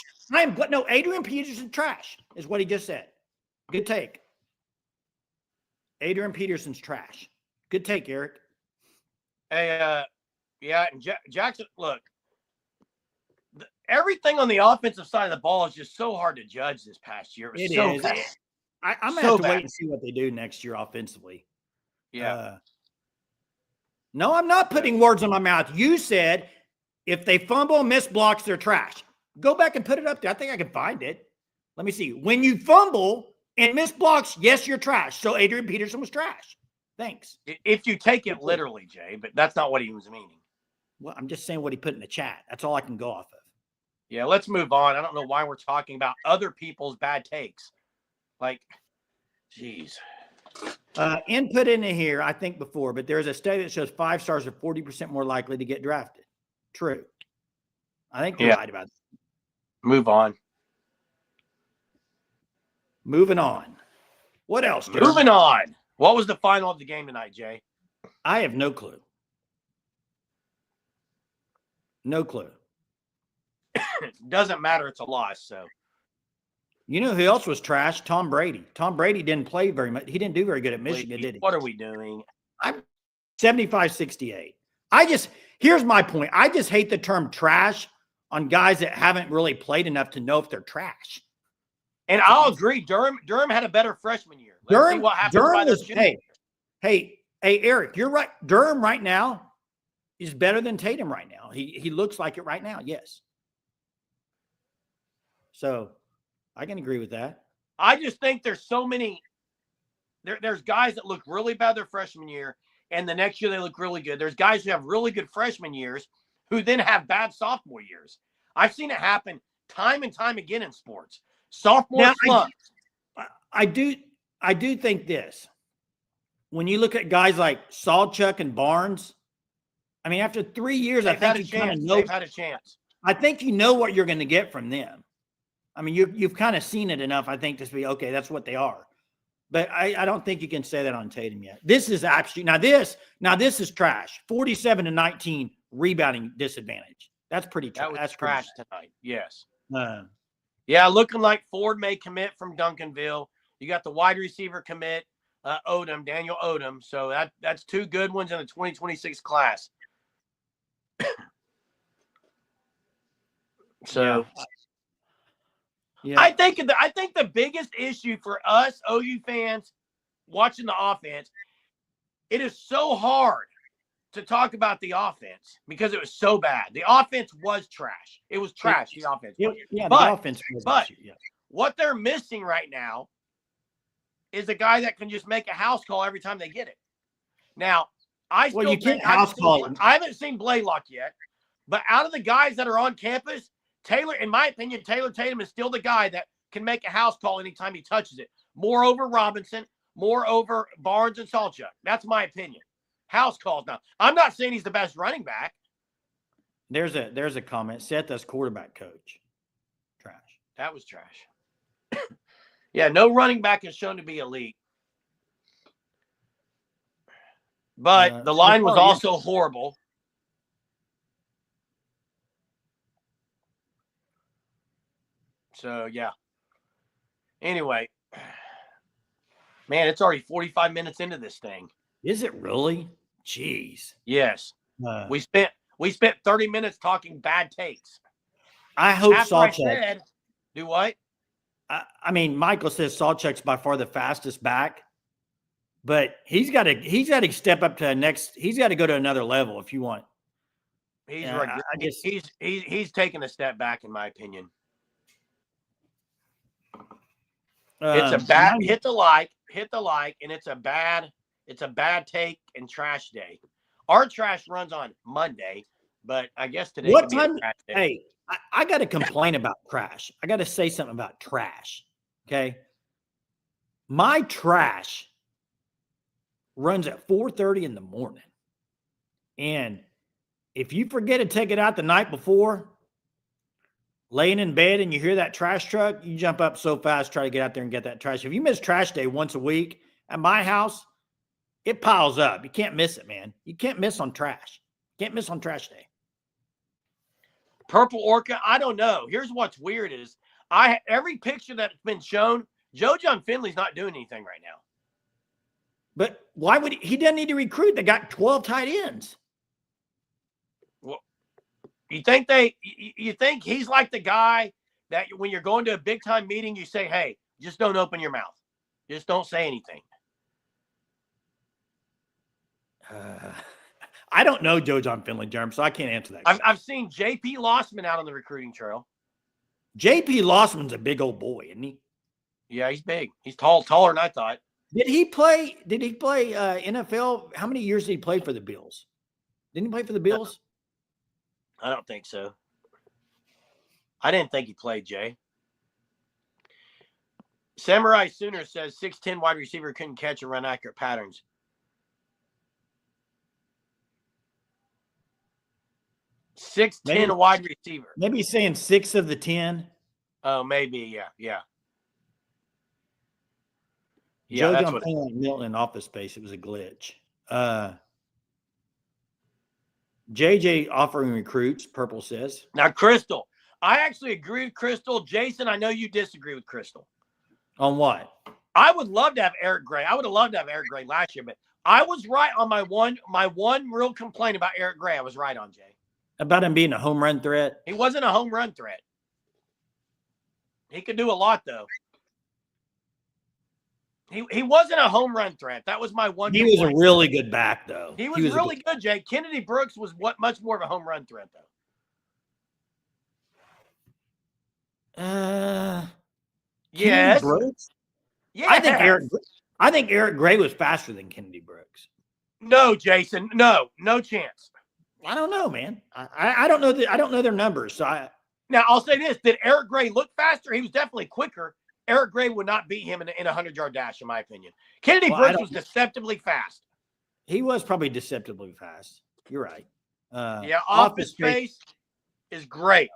Adrian Peterson trash is what he just said. Good take. Adrian Peterson's trash. Good take, Eric. Hey, yeah, and Jackson, look, everything on the offensive side of the ball is just so hard to judge this past year. It is. Bad. I'm going to have to wait and see what they do next year offensively. Yeah. No, I'm not putting words in my mouth. You said if they fumble and miss blocks, they're trash. Go back and put it up there. I think I can find it. Let me see. When you fumble and miss blocks, yes, you're trash. So Adrian Peterson was trash. Thanks. If you take it literally, Jay, but that's not what he was meaning. Well, I'm just saying what he put in the chat. That's all I can go off of. Yeah, let's move on. I don't know why we're talking about other people's bad takes. Like, geez. Input into here, I think before, but there's a study that shows 5 stars are 40% more likely to get drafted. True. I think you're right about that. Move on. Moving on. What else? Moving on. What was the final of the game tonight, Jay? I have no clue. No clue. Doesn't matter. It's a loss. So, you know who else was trash? Tom Brady. Tom Brady didn't play very much. He didn't do very good at Michigan, did he? What are we doing? I'm 75-68. Here's my point. I just hate the term trash on guys that haven't really played enough to know if they're trash. And I'll agree. Durham had a better freshman year. Let's see what happens. Hey, Eric, you're right. Durham right now is better than Tatum right now. He looks like it right now. Yes. So I can agree with that. I just think there's so many. There's guys that look really bad their freshman year, and the next year they look really good. There's guys who have really good freshman years who then have bad sophomore years. I've seen it happen time and time again in sports. Sophomore slump. I do think this. When you look at guys like Sawchuk and Barnes, I mean, after 3 years, I think you kind of know. They've had a chance. I think you know what you're going to get from them. I mean, you've kind of seen it enough, I think, to be okay. That's what they are. But I don't think you can say that on Tatum yet. This is actually this is trash. 47-19 rebounding disadvantage. That's pretty trash. That's trash tonight. Yes. Yeah, looking like Ford may commit from Duncanville. You got the wide receiver commit, Daniel Odom. So that's 2 good ones in the 2026 class. So yeah. I think the biggest issue for us OU fans watching the offense, it is so hard to talk about the offense because it was so bad. The offense was trash. It was trash, the offense. Yeah, but, the offense was what they're missing right now is a guy that can just make a house call every time they get it. Now, I haven't seen Blaylock yet, but out of the guys that are on campus, in my opinion, Taylor Tatum is still the guy that can make a house call anytime he touches it. More over Robinson, more over Barnes and Sawchuk. That's my opinion. House calls now. I'm not saying he's the best running back. There's a comment. Seth as quarterback coach. Trash. That was trash. Yeah, no running back is shown to be elite. But the line was also horrible. So, yeah. Anyway, man, it's already 45 minutes into this thing. Is it really? Jeez. Yes. We spent 30 minutes talking bad takes. I hope Sawchuk. Do what? I mean, Michael says Sawchuk's by far the fastest back. But he's got to step up to he's got to go to another level if you want. He's taking a step back, in my opinion. It's a bad hit the like, and it's a bad take and trash day. Our trash runs on Monday, but I guess today could be a trash day. Hey, I got to complain about trash. I got to say something about trash. Okay, my trash runs at 4:30 in the morning, and if you forget to take it out the night before, laying in bed and you hear that trash truck, you jump up so fast, try to get out there and get that trash. If you miss trash day once a week at my house, it piles up. You can't miss it, man. You can't miss on trash. You can't miss on trash day. Purple Orca, I don't know. Here's what's weird is every picture that's been shown, Joe John Finley's not doing anything right now. But why would he doesn't need to recruit? They got 12 tight ends. Well, you think he's like the guy that when you're going to a big time meeting, you say, hey, just don't open your mouth. Just don't say anything. I don't know Joe John Finley, Jerm, so I can't answer that. I've seen J.P. Lossman out on the recruiting trail. J.P. Lossman's a big old boy, isn't he? Yeah, he's big. He's taller than I thought. Did he play NFL? How many years did he play for the Bills? Didn't he play for the Bills? I don't think so. I didn't think he played, Jay. Samurai Sooner says 6'10" wide receiver couldn't catch and run accurate patterns. Maybe 6'10" wide receiver. Maybe he's saying 6 of the 10. Oh, maybe. Yeah. Joe John Finley Milton in Office Space. It was a glitch. JJ offering recruits, Purple says. Now, Crystal, I actually agree with Crystal. Jason, I know you disagree with Crystal. On what? I would love to have Eric Gray. I would have loved to have Eric Gray last year, but I was right on my one real complaint about Eric Gray. I was right on, Jay. About him being a home run threat? He wasn't a home run threat. He could do a lot, though. He wasn't a home run threat. That was my one. He was a really good back, though. He was really good, Jay. Kennedy Brooks was much more of a home run threat, though. Yes. Brooks? Yeah. I think Eric Gray was faster than Kennedy Brooks. No, Jason. No chance. I don't know, man. I don't know I don't know their numbers. So now I'll say this: did Eric Gray look faster? He was definitely quicker. Eric Gray would not beat him in a 100-yard dash, in my opinion. Kennedy Brooks was deceptively fast. He was probably deceptively fast. You're right. Yeah, Office Space is great.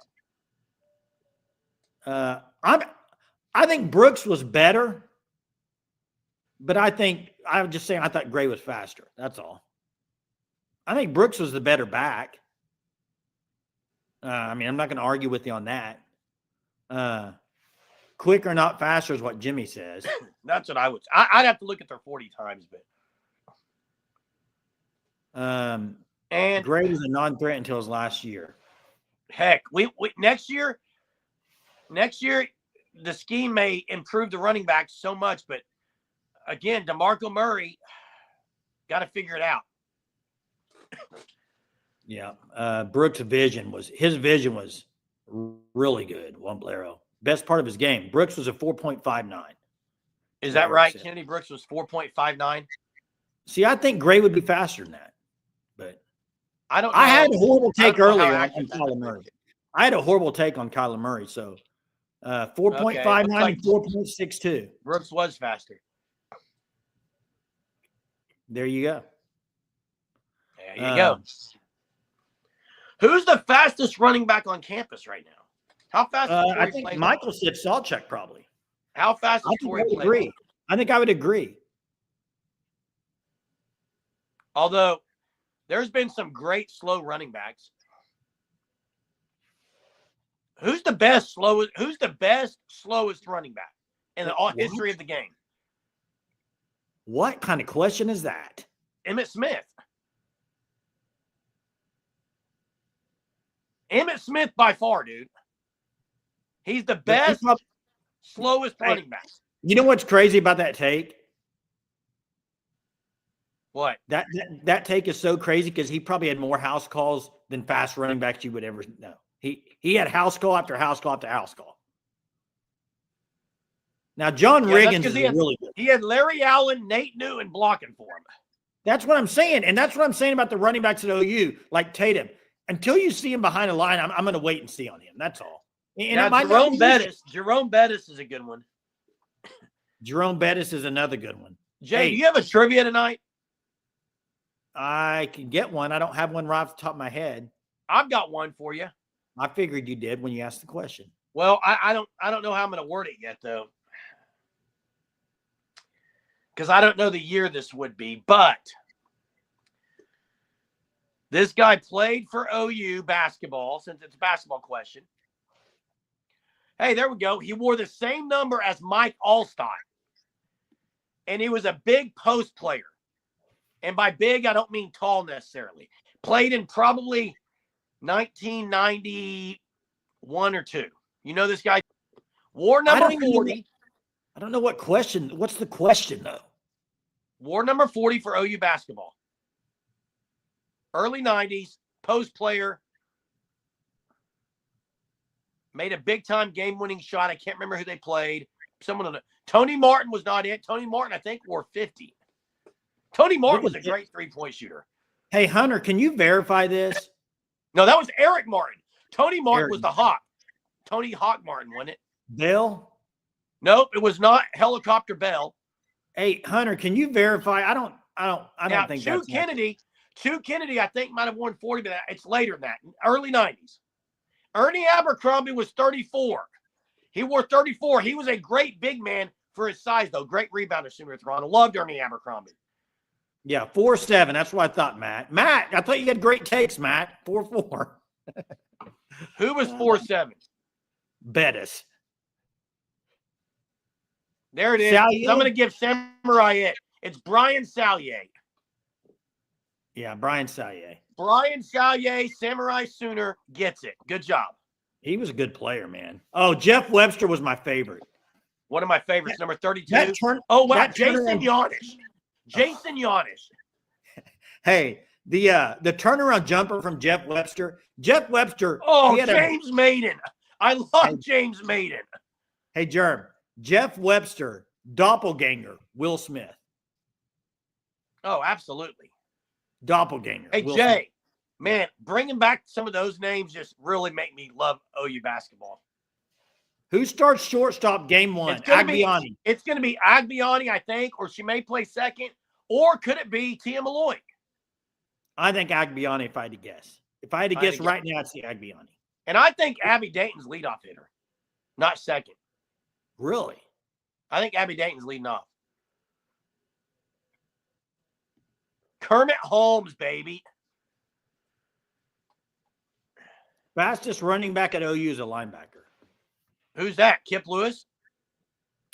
I think Brooks was better, but I'm just saying I thought Gray was faster. That's all. I think Brooks was the better back. I'm not going to argue with you on that. Quicker, not faster is what Jimmy says. That's what I'd have to look at their 40 times, but. And Gray was a non-threat until his last year. Heck, we next year, the scheme may improve the running back so much, but again, DeMarco Murray got to figure it out. Yeah, Brooks' vision was really good. Juan Blero, best part of his game. Brooks was a 4.59. Is that right? Kennedy Brooks was 4.59. See, I think Gray would be faster than that, but I don't know. I had a horrible take earlier on Kyler Murray. I had a horrible take on Kyler Murray, so 4.59 and 4.62. Brooks was faster. There you go. There you go. Who's the fastest running back on campus right now? How fast? I think Michael said Sawchuk probably. How fast is Torrey playing? I think I would agree. Although there's been some great slow running backs. Who's the best slowest running back in the history of the game? What kind of question is that? Emmitt Smith. Emmitt Smith by far, dude. He's the best, slowest running back. You know what's crazy about that take? What? That take is so crazy because he probably had more house calls than fast running backs you would ever know. He had house call after house call after house call. Now, John Riggins is really good. He had Larry Allen, Nate Newton blocking for him. That's what I'm saying. And that's what I'm saying about the running backs at OU, like Tatum. Until you see him behind the line, I'm going to wait and see on him. That's all. And now, Jerome Bettis is a good one. Jerome Bettis is another good one. Jay, do you have a trivia tonight? I can get one. I don't have one right off the top of my head. I've got one for you. I figured you did when you asked the question. Well, I don't know how I'm going to word it yet, though, because I don't know the year this would be. But this guy played for OU basketball, since it's a basketball question. Hey, there we go. He wore the same number as Mike Allstott, and he was a big post player. And by big, I don't mean tall necessarily. Played in probably 1991 or 2. You know this guy? Wore number 40. I don't know what question. What's the question, though? Wore number 40 for OU basketball. Early 90s, post player. Made a big-time game-winning shot. I can't remember who they played. Tony Martin was not it. Tony Martin, I think, wore 50. Tony Martin was a great three-point shooter. Hey, Hunter, can you verify this? No, that was Eric Martin. Tony Martin was the Hawk. Tony Hawk Martin, wasn't it? Bell? Nope, it was not Helicopter Bell. Hey, Hunter, can you verify? I don't think that's Kennedy. Chu Kennedy, I think, might have won 40, but it's later than that, early 90s. Ernie Abercrombie was 34. He wore 34. He was a great big man for his size, though. Great rebounder, Sooner Toronto. Loved Ernie Abercrombie. Yeah, 4'7". That's what I thought, Matt. Matt, I thought you had great takes, Matt. 4'4". Who was 4'7"? Bettis. There it is. Sallier? I'm going to give Samurai it. It's Brian Sallier. Yeah, Brian Sallier. Brian Sallier, Samurai Sooner, gets it. Good job. He was a good player, man. Oh, Jeff Webster was my favorite. One of my favorites, number 32. Jason Giannis. Jason Giannis. Hey, the turnaround jumper from Jeff Webster. Jeff Webster. Oh, James Maiden. I love James Maiden. Hey, Jerm. Jeff Webster, doppelganger, Will Smith. Oh, absolutely. Doppelganger. Hey, Will Jay, Smith. Man, bringing back some of those names just really make me love OU basketball. Who starts shortstop game one? Agbiani. It's going to be Agbiani, I think, or she may play second. Or could it be Tia Malloy? I think Agbiani, if I had to guess. If I had to guess right now, I'd say Agbiani. And I think Abby Dayton's leadoff hitter, not second. Really? I think Abby Dayton's leading off. Kermit Holmes, baby. Fastest running back at OU is a linebacker. Who's that? Kip Lewis?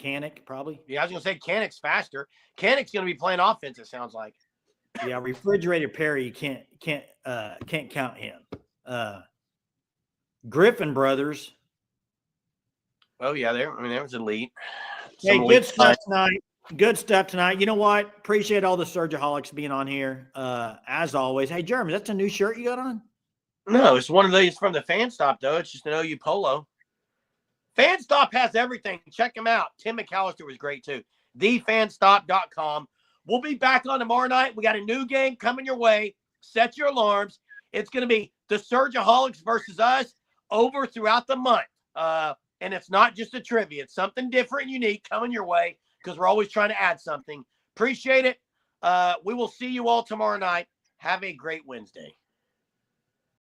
Canick, probably. Yeah, I was going to say Canick's faster. Canick's going to be playing offense, it sounds like. Yeah, Refrigerator Perry, you can't count him. Griffin brothers. Oh, yeah, there was elite. Hey, good stuff tonight. Good stuff tonight. You know what? Appreciate all the Surgeaholics being on here. As always. Hey, Jeremy, that's a new shirt you got on? No, it's one of these from the Fan Stop, though. It's just an OU polo. Fan Stop has everything. Check them out. Tim McAllister was great, too. thefanstop.com. We'll be back on tomorrow night. We got a new game coming your way. Set your alarms. It's going to be the Surgeaholics versus us over throughout the month. And it's not just a trivia. It's something different and unique coming your way because we're always trying to add something. Appreciate it. We will see you all tomorrow night. Have a great Wednesday.